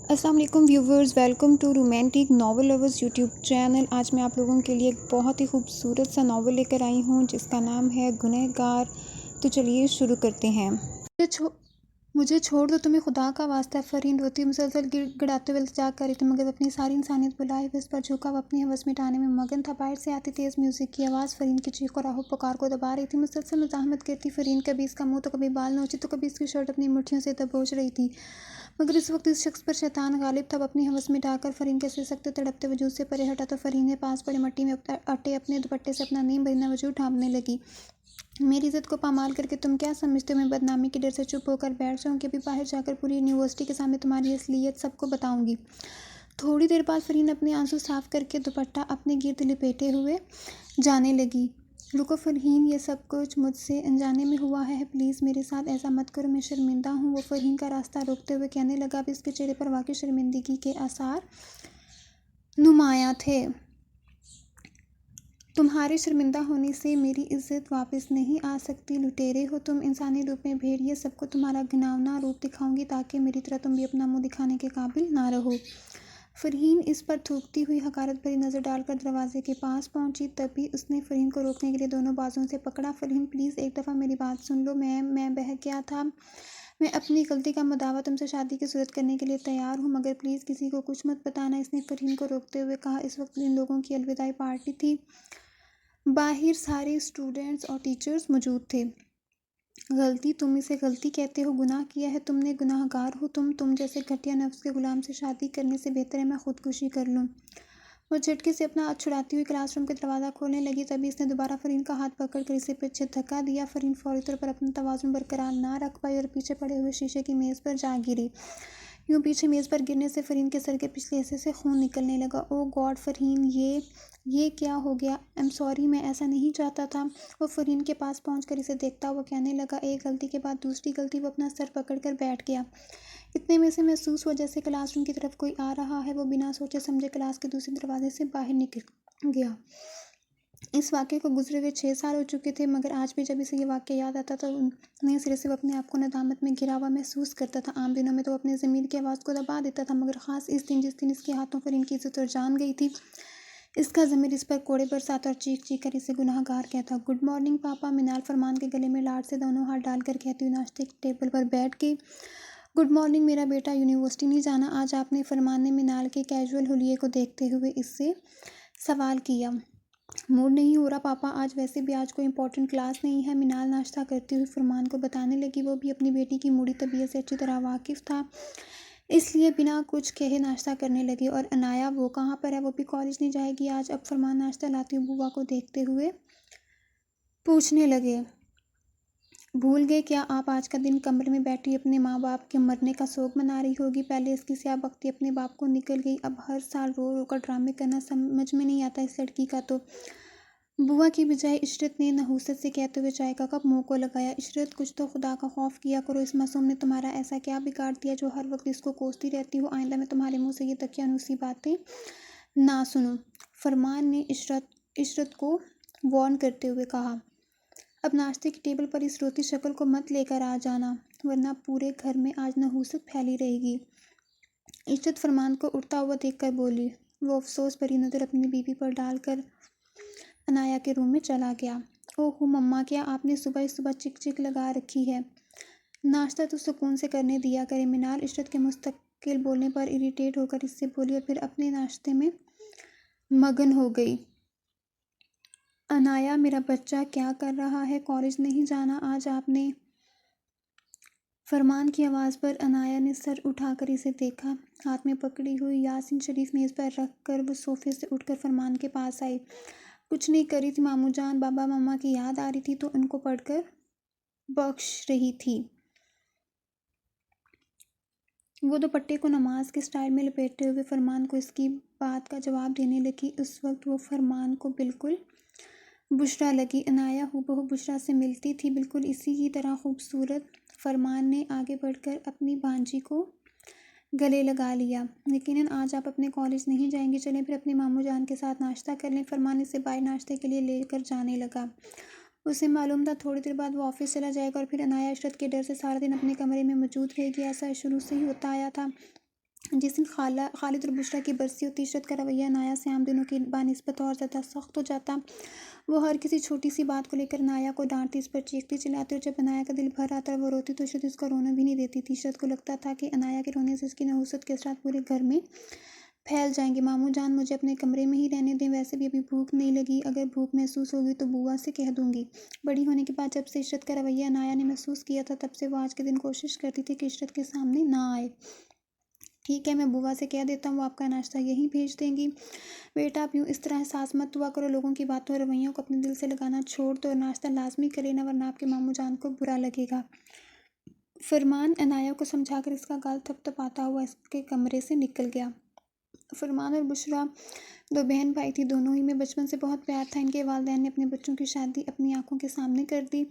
السلام علیکم viewers, welcome to romantic novel lovers YouTube channel. آج میں آپ لوگوں کے لیے ایک بہت ہی خوبصورت سا ناول لے کر آئی ہوں جس کا نام ہے گنہگار۔ تو چلیے شروع کرتے ہیں۔ مجھے چھوڑ دو، تمہیں خدا کا واسطہ ہے، فرین روتی مسلسل گڑاتے ہوئے التجا کر رہی تھی، مگر اپنی ساری انسانیت بلائے ہوئے اس پر جھکا وہ اپنی ہوس مٹانے میں مگن تھا۔ باہر سے آتی تیز میوزک کی آواز فرین کی چیخ اور آہو پکار کو دبا رہی تھی۔ مسلسل مزاحمت کرتی فرین کبھی اس کا منہ تو کبھی بال نوچی تو کبھی اس کی شرٹ اپنی مٹھیوں سے دبوچ رہی تھی، مگر اس وقت اس شخص پر شیطان غالب تھا۔ وہ اپنی ہوس مٹا کر فرین کے سکتے تڑپتے وجود سے پرے ہٹا تو فرین نے پاس پڑے مٹی میں اٹے اپنے دوپٹے سے اپنا نیم بھرنا وجود ڈھانپنے لگی۔ میری عزت کو پامال کر کے تم کیا سمجھتے ہو میں بدنامی کے ڈر سے چپ ہو کر بیٹھ جاؤں کہ ابھی باہر جا کر پوری یونیورسٹی کے سامنے تمہاری اصلیت سب کو بتاؤں گی؟ تھوڑی دیر بعد فرین اپنے آنسو صاف کر کے دوپٹہ اپنے گرد لپیٹے ہوئے جانے لگی۔ رکو فرین، یہ سب کچھ مجھ سے انجانے میں ہوا ہے، پلیز میرے ساتھ ایسا مت کرو، میں شرمندہ ہوں۔ وہ فرین کا راستہ روکتے ہوئے کہنے لگا۔ اب اس کے چہرے پر واقعی شرمندگی کے آثار نمایاں تھے۔ تمہارے شرمندہ ہونے سے میری عزت واپس نہیں آ سکتی، لٹیرے ہو تم، انسانی روپ میں بھیڑیے، سب کو تمہارا گھناؤنا روپ دکھاؤں گی تاکہ میری طرح تم بھی اپنا منہ دکھانے کے قابل نہ رہو۔ فرین اس پر تھوکتی ہوئی حقارت بھری نظر ڈال کر دروازے کے پاس پہنچی، تبھی اس نے فرین کو روکنے کے لیے دونوں بازوؤں سے پکڑا۔ فرین پلیز ایک دفعہ میری بات سن لو، میں بہک گیا تھا، میں اپنی غلطی کا مداوع تم سے شادی کی صورت کرنے کے لیے تیار ہوں، مگر پلیز کسی کو کچھ مت بتانا، اس نے فرین کو روکتے ہوئے کہا۔ اس وقت ان لوگوں کی الوداعی پارٹی تھی، باہر سارے اسٹوڈنٹس اور ٹیچرز موجود تھے۔ غلطی؟ تم اسے غلطی کہتے ہو؟ گناہ کیا ہے تم نے، گناہ گار ہو تم جیسے گھٹیا نفس کے غلام سے شادی کرنے سے بہتر ہے میں خودکشی کر لوں۔ وہ جھٹکے سے اپنا ہاتھ چھڑاتی ہوئی کلاس روم کا دروازہ کھولنے لگی، تبھی اس نے دوبارہ فرین کا ہاتھ پکڑ کر اسے پیچھے دھکا دیا۔ فرین فوری طور پر اپنا توازن برقرار نہ رکھ پائی اور پیچھے پڑے ہوئے شیشے کی میز پر جا گری۔ یوں پیچھے میز پر گرنے سے فرین کے سر کے پچھلے حصے سے خون نکلنے لگا۔ اوہ گاڈ فرین، یہ کیا ہو گیا؟ ایم سوری، میں ایسا نہیں چاہتا تھا۔ وہ فرین کے پاس پہنچ کر اسے دیکھتا ہوا کہنے لگا۔ ایک غلطی کے بعد دوسری غلطی، وہ اپنا سر پکڑ کر بیٹھ گیا۔ اتنے میں اسے محسوس ہوا جیسے کلاس روم کی طرف کوئی آ رہا ہے۔ وہ بنا سوچے سمجھے کلاس کے دوسرے دروازے سے باہر نکل گیا۔ اس واقعے کو گزرے ہوئے 6 سال ہو چکے تھے، مگر آج بھی جب اسے یہ واقعہ یاد آتا تو نئے سرے سے وہ اپنے آپ کو ندامت میں گھرا ہوا محسوس کرتا تھا۔ عام دنوں میں تو وہ اپنے ضمیر کی آواز کو دبا دیتا تھا، مگر خاص اس دن جس دن اس کے ہاتھوں فرین کی عزت اور جان گئی تھی، اس کا ضمیر اس پر کوڑے برساتا اور چیخ چیخ کر اسے گناہ گار کہتا۔ گڈ مارننگ پاپا، منال فرمان کے گلے میں لاڈ سے دونوں ہاتھ ڈال کر کہتی ہوئی ناشتے کی ٹیبل پر بیٹھ گئی۔ گڈ مارننگ میرا بیٹا، یونیورسٹی نہیں جانا آج آپ نے؟ فرمان نے منال کے کیجول حلیے کو دیکھتے ہوئے اس سے سوال کیا۔ موڈ نہیں ہو رہا پاپا آج، ویسے بھی آج کوئی امپورٹنٹ کلاس نہیں ہے، منال ناشتہ کرتی ہوئی فرمان کو بتانے لگی۔ وہ بھی اپنی بیٹی کی موڑی طبیعت سے اچھی طرح واقف تھا، اس لیے بنا کچھ کہے ناشتہ کرنے لگی۔ اور انایا وہ کہاں پر ہے؟ وہ بھی کالج نہیں جائے گی آج؟ اب فرمان ناشتہ لاتی ہوئی بوا کو دیکھتے ہوئے پوچھنے لگے۔ بھول گئے کیا آپ؟ آج کا دن کمرے میں بیٹھی اپنے ماں باپ کے مرنے کا سوگ منا رہی ہوگی۔ پہلے اس کی سیاہ بختی اپنے باپ کو نکل گئی، اب ہر سال رو رو کر ڈرامے کرنا سمجھ میں نہیں آتا اس لڑکی کا تو۔ بوا کی بجائے عشرت نے نحوست سے کہتے ہوئے چائے کا کپ منہ کو لگایا۔ عشرت، کچھ تو خدا کا خوف کیا کرو، اس معصوم نے تمہارا ایسا کیا بگاڑ دیا جو ہر وقت اس کو کوستی رہتی ہو؟ آئندہ میں تمہارے منہ سے یہ دقیانوسی باتیں نہ سنوں، فرمان نے عشرت کو وارن کرتے ہوئے کہا۔ اب ناشتے کی ٹیبل پر اس روتی شکل کو مت لے کر آ جانا، ورنہ پورے گھر میں آج نحوست پھیلی رہے گی۔ عشرت فرمان کو اٹھتا ہوا دیکھ کر بولی۔ وہ افسوس بھری نظر اپنی بیوی پر ڈال کر انایا کے روم میں چلا گیا۔ اوہ مما، کیا آپ نے صبح صبح چک چک لگا رکھی ہے؟ ناشتہ تو سکون سے کرنے دیا کریں منال، عشرت کے مستقل بولنے پر اریٹیٹ ہو کر اس سے بولی اور پھر اپنے ناشتے میں مگن ہو گئی۔ انایا میرا بچہ کیا کر رہا ہے؟ کالج نہیں جانا آج آپ نے؟ فرمان کی آواز پر انایا نے سر اٹھا کر اسے دیکھا۔ ہاتھ میں پکڑی ہوئی یاسین شریف میز پر رکھ کر وہ صوفے سے اٹھ کر فرمان کے پاس آئی۔ کچھ نہیں کر رہی تھی ماموں جان، بابا مما کی یاد آ رہی تھی تو ان کو پڑھ کر بخش رہی تھی۔ وہ دوپٹے کو نماز کے سٹائل میں لپیٹتے ہوئے فرمان کو اس کی بات کا جواب دینے لگی۔ اس وقت وہ فرمان کو بالکل بشریٰ لگی۔ انایا ہو بہو بشریٰ سے ملتی تھی، بالکل اسی کی طرح خوبصورت۔ فرمان نے آگے بڑھ کر اپنی بھانجی کو گلے لگا لیا۔ یقیناً آج آپ اپنے کالج نہیں جائیں گے، چلیں پھر اپنی ماموں جان کے ساتھ ناشتہ کر لیں۔ فرمان اسے باہر ناشتے کے لیے لے کر جانے لگا۔ اسے معلوم تھا تھوڑی دیر بعد وہ آفس چلا جائے گا اور پھر انایا عشرت کے ڈر سے سارا دن اپنے کمرے میں موجود رہے گی۔ ایسا شروع سے ہی ہوتا آیا تھا، جس دن خالد اور بشریٰ کی برسی ہوتی، عشرت کا رویہ عنایا سے عام دنوں کی بانسبت اور زیادہ سخت ہو جاتا۔ وہ ہر کسی چھوٹی سی بات کو لے کر عنایا کو ڈانٹتی، اس پر چیختی چلاتی، اور جب عنایا کا دل بھر آتا اور وہ روتی تو عشرت اس کو رونے بھی نہیں دیتی تھی۔ عشرت کو لگتا تھا کہ عنایا کے رونے سے اس کی نحوست کے اثرات پورے گھر میں پھیل جائیں گے۔ ماموں جان مجھے اپنے کمرے میں ہی رہنے دیں، ویسے بھی ابھی بھوک نہیں لگی، اگر بھوک محسوس ہوگی تو بوا سے کہہ دوں گی۔ بڑی ہونے کے بعد جب سے عشرت کا رویہ عنایا نے محسوس کیا تھا، تب سے وہ آج کے دن کوشش کرتی تھی کہ عشرت کے سامنے نہ آئے۔ ٹھیک ہے، میں بوا سے کہہ دیتا ہوں، وہ آپ کا ناشتہ یہیں بھیج دیں گی۔ بیٹا اب یوں اس طرح حساس مت ہوا کرو، لوگوں کی باتوں اور رویوں کو اپنے دل سے لگانا چھوڑ دو اور ناشتہ لازمی کر لینا، ورنہ آپ کے ماموں جان کو برا لگے گا۔ فرمان عنایا کو سمجھا کر اس کا گال تھپ تھپاتا ہوا اس کے کمرے سے نکل گیا۔ فرمان اور بشریٰ دو بہن بھائی تھی، دونوں ہی میں بچپن سے بہت پیار تھا۔ ان کے والدین نے اپنے بچوں کی شادی اپنی آنکھوں کے سامنے کر دی۔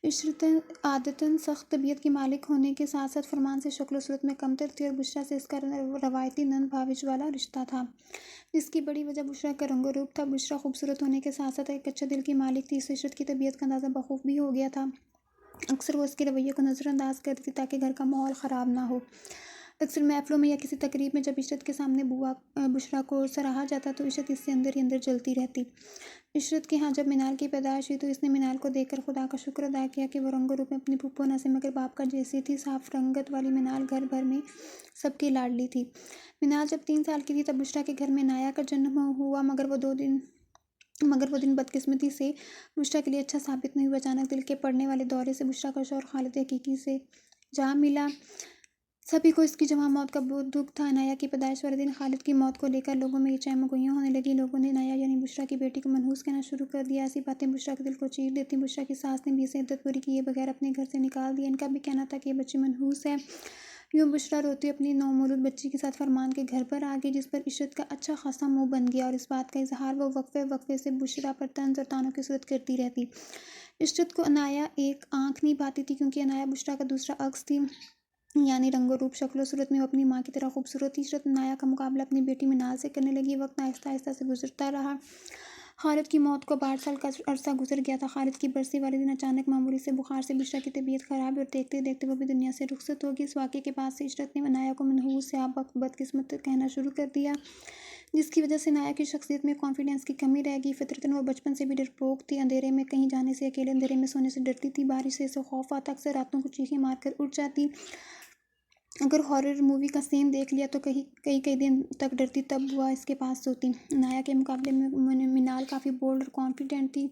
عشرت عادتاً سخت طبیعت کی مالک ہونے کے ساتھ ساتھ فرمان سے شکل و صورت میں کمتر تھی، اور بشریٰ سے اس کا روایتی نند بھاوج والا رشتہ تھا، جس کی بڑی وجہ بشریٰ کا رنگ و روپ تھا۔ بشریٰ خوبصورت ہونے کے ساتھ ساتھ ایک اچھے دل کی مالک تھی، اس سے عشرت کی طبیعت کا اندازہ بخوبی ہو گیا تھا۔ اکثر وہ اس کے رویے کو نظر انداز کرتی تھی تاکہ گھر کا ماحول خراب نہ ہو۔ اکثر محفلوں میں یا کسی تقریب میں جب عشرت کے سامنے بشریٰ کو سراہا جاتا تو عشرت اس سے اندر ہی اندر جلتی رہتی۔ عشرت کے ہاں جب منال کی پیدائش ہوئی تو اس نے منال کو دیکھ کر خدا کا شکر ادا کیا کہ وہ رنگ و روپ میں اپنی پھپھو نہ سے مگر باپ کا جیسی تھی۔ صاف رنگت والی منال گھر بھر میں سب کی لاڈلی تھی۔ منال جب 3 سال کی تھی تب بشریٰ کے گھر میں عنایا کا جنم ہوا، مگر وہ دن بدقسمتی سے بشریٰ کے لیے اچھا ثابت نہیں ہوا۔ اچانک دل کے پڑنے والے دورے سے بشریٰ کا شوہر خالد حقیقی سے جا ملا۔ سبھی کو اس کی جواں موت کا بہت دکھ تھا۔ عنایا کی پیدائش والے دن خالد کی موت کو لے کر لوگوں میں یہ چہم گوئیاں ہونے لگی۔ لوگوں نے عنایا یعنی بشریٰ کی بیٹی کو منحوس کہنا شروع کر دیا۔ ایسی باتیں بشریٰ کے دل کو چیر دیتی۔ بشریٰ کی ساس نے بھی اسے عدت پوری کیے بغیر اپنے گھر سے نکال دیا۔ ان کا بھی کہنا تھا کہ یہ بچی منحوس ہے۔ یوں بشریٰ روتی اپنی نومولود بچی کے ساتھ فرمان کے گھر پر آ گئی، جس پر عشرت کا اچھا خاصا منہ بن گیا، اور اس بات کا اظہار وہ وقفے سے بشریٰ پر طنز اور طعنوں کی صورت کرتی رہتی۔ عشرت کو عنایا ایک آنکھ نہیں پاتی تھی، کیونکہ عنایا بشریٰ کا دوسرا عکس تھی، یعنی رنگ و روپ، شکل و صورت میں وہ اپنی ماں کی طرح خوبصورت تھی۔ عشرت عنایا کا مقابلہ اپنی بیٹی منال سے کرنے لگی۔ وقت آہستہ آہستہ سے گزرتا رہا۔ خالد کی موت کو 12 سال کا عرصہ گزر گیا تھا۔ خالد کی برسی والے دن اچانک معمولی سے بخار سے بشریٰ کی طبیعت خراب ہوئی اور دیکھتے دیکھتے وہ بھی دنیا سے رخصت ہو گئی۔ اس واقعے کے بعد سے عشرت نے عنایا کو منحوس یا بدقسمت کہنا شروع کر دیا، جس کی وجہ سے عنایا کی شخصیت میں کانفیڈنس کی کمی رہ گئی۔ فطرتاً وہ بچپن سے بھی ڈرپوک تھی، اندھیرے میں کہیں جانے سے، اکیلے اندھیرے میں سونے سے ڈرتی تھی، بارش سے اسے خوف آتا، اکثر راتوں کو چیخیں مار کر اٹھ جاتی۔ اگر ہارر مووی کا سین دیکھ لیا تو کئی دن تک ڈرتی، تب بوا اس کے پاس سوتی۔ عنایا کے مقابلے میں منال کافی بولڈ اور کانفیڈنٹ تھی،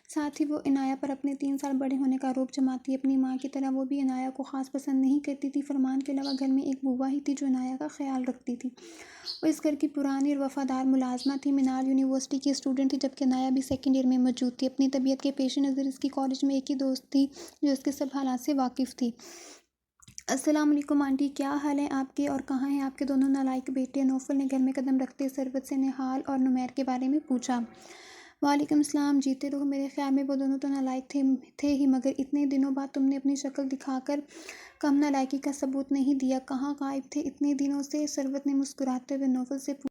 ساتھ ہی وہ عنایا پر اپنے 3 سال بڑے ہونے کا آروپ جماتی۔ اپنی ماں کی طرح وہ بھی عنایا کو خاص پسند نہیں کرتی تھی۔ فرمان کے علاوہ گھر میں ایک بوا ہی تھی جو عنایا کا خیال رکھتی تھی۔ وہ اس گھر کی پرانی اور وفادار ملازمہ تھی۔ منال یونیورسٹی کی اسٹوڈنٹ تھی، جبکہ عنایا بھی سیکنڈ ایئر میں موجود تھی۔ اپنی طبیعت کے پیش نظر اس کی کالج میں ایک ہی دوست تھی جو اس کے سب حالات سے واقف تھی۔ السلام علیکم آنٹی، کیا حال ہیں آپ کے، اور کہاں ہیں آپ کے دونوں نالائق بیٹے؟ نوفل نے گھر میں قدم رکھتے سربت سے نہال اور نمیر کے بارے میں پوچھا۔ وعلیکم السلام، جیتے رہو۔ میرے خیال میں وہ دونوں تو نالائق تھے ہی، مگر اتنے دنوں بعد تم نے اپنی شکل دکھا کر کم نالائکی کا ثبوت نہیں دیا، کہاں غائب تھے اتنے دنوں سے؟ سربت نے مسکراتے ہوئے نوفل سے